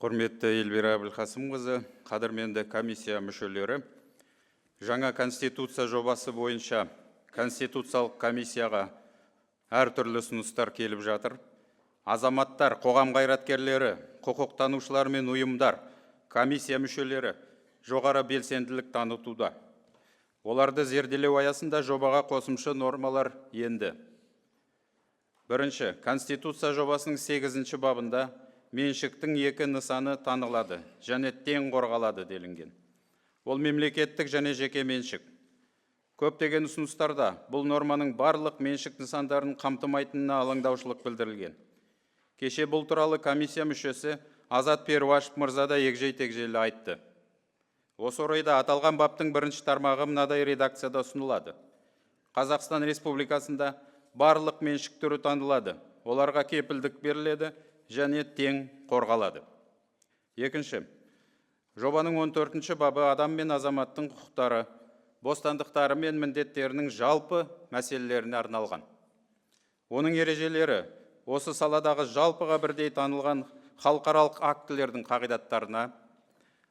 Құрметті Эльвира Әбілқасымқызы, қадірменді комиссия мүшелері, жаңа конституция жобасы бойынша конституциялық комиссияға әртүрлі ұсыныстар келіп жатыр. Азаматтар, қоғам қайраткерлері, құқықтанушылар мен ұйымдар, комиссия мүшелері жоғары белсенділік танытуда. Оларды зерделеу аясында жобаға қосымша нормалар енді. Бірінші, конституция жобасының 8-ші бабында меншіктің екі нысаны танылады және тең қорғалады делінген. Ол мемлекеттік және жеке меншік. Көптеген ұсыныстарда бұл норманың барлық меншік нысандарын қамтымайтынына алаңдаушылық білдірілген. Кеше бұл туралы комиссия мүшесі Азат Перуашев мырза да егжей-тегжейлі айтты. Осы орайда аталған баптың 1-ші тармағы мынадай редакцияда ұсынылады. Қазақстан Республикасында барлық меншік түрі танылады, оларға кепілдік беріледі және тең қорғалады. Екінші, жобаның 14-ші бабы адам мен азаматтың құқықтары, бостандықтары мен міндеттерінің жалпы мәселелеріне арналған. Оның ережелері осы саладағы жалпыға бірдей танылған халықаралық актілердің қағидаттарына,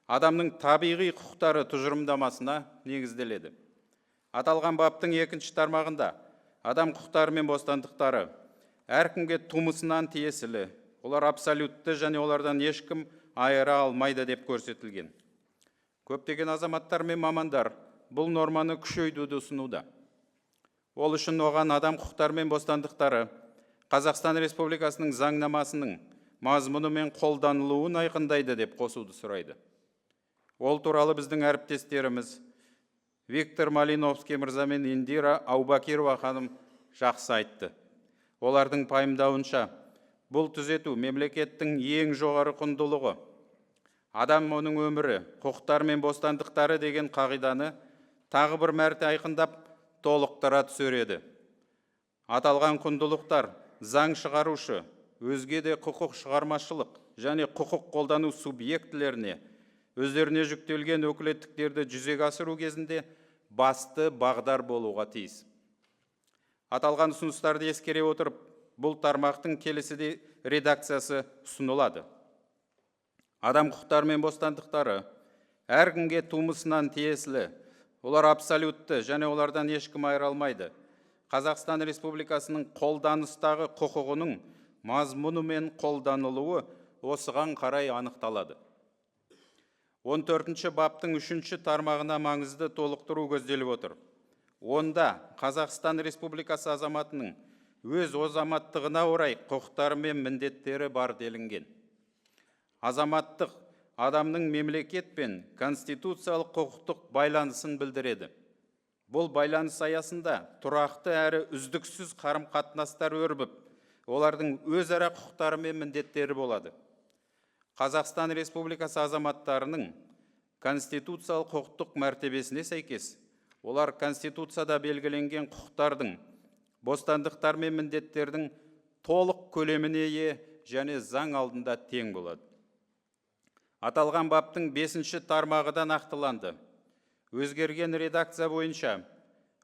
адамның табиғи құқықтары тұжырымдамасына негізделеді. Аталған баптың 2-ші тармағында адам құқықтары мен бостандықтары әркімге тумысынан тиесілі, олар абсолютті және олардан ешкім айыра алмайды деп көрсетілген. Көптеген азаматтар мен мамандар бұл норманы күшейтуді ұсынуда. Ол үшін оған адам құқықтары мен бостандықтары Қазақстан Республикасының заңнамасының мазмұны мен қолданылуын айқындайды деп қосуды сұрайды. Ол туралы біздің әріптестеріміз Виктор Малиновский мырза мен Индира Аубакирова ханым жақсы айтты. Олардың пайымдауынша, бұл түзету мемлекеттің ең жоғары құндылығы. Адам оның өмірі, құқықтары мен бостандықтары деген қағиданы тағы бір мәрте айқындап, толықтыра түсіреді. Аталған құндылықтар заң шығарушы, өзге де құқық шығармашылық және құқық қолдану субъектілеріне өздеріне жүктелген өкілеттіктерді жүзеге асыру кезінде басты бағдар болуға тиіс. Аталған ұсыныстарды ескере отырып, бұл тармақтың келесі редакциясы ұсынылады. Адам құқықтары мен бостандықтары әркімге тумысынан тиесілі, олар абсолютті және олардан ешкім айыра алмайды. Қазақстан Республикасының қолданыстағы құқығының мазмұны мен қолданылуы осыған қарай анықталады. 14-ші баптың 3-ші тармағына маңызды толықтыру көзделіп отыр. Онда Қазақстан Республикасы азаматының өз азаматтығына орай құқықтары мен міндеттері бар делінген. Азаматтық адамның мемлекет пен конституциялық құқықтық байланысын білдіреді. Бұл байланыс аясында тұрақты әрі үздіксіз қарым-қатынастар өрбіп, олардың өзара құқықтары мен міндеттері болады. Қазақстан Республикасы азаматтарының конституциялық құқықтық мәртебесіне сәйкес, олар конституцияда белгіленген құқықтардың, бостандықтар мен міндеттердің толық көлеміне ие және заң алдында тең болады. Аталған баптың 5-ші тармағы да нақтыланды. Өзгерген редакция бойынша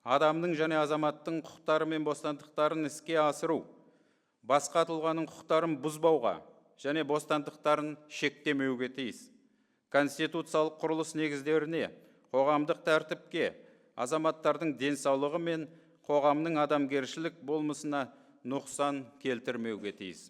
адамның және азаматтың құқықтары мен бостандықтарын іске асыру, басқа тұлғаның құқықтарын бұзбауға және бостандықтарын шектемеуге тиіс. Конституциялық құрылыс негіздеріне, қоғамдық тәртіпке, азаматтардың денсаулығы мен қоғамның адамгершілік болмысына нұқсан келтірмеуге тиіс.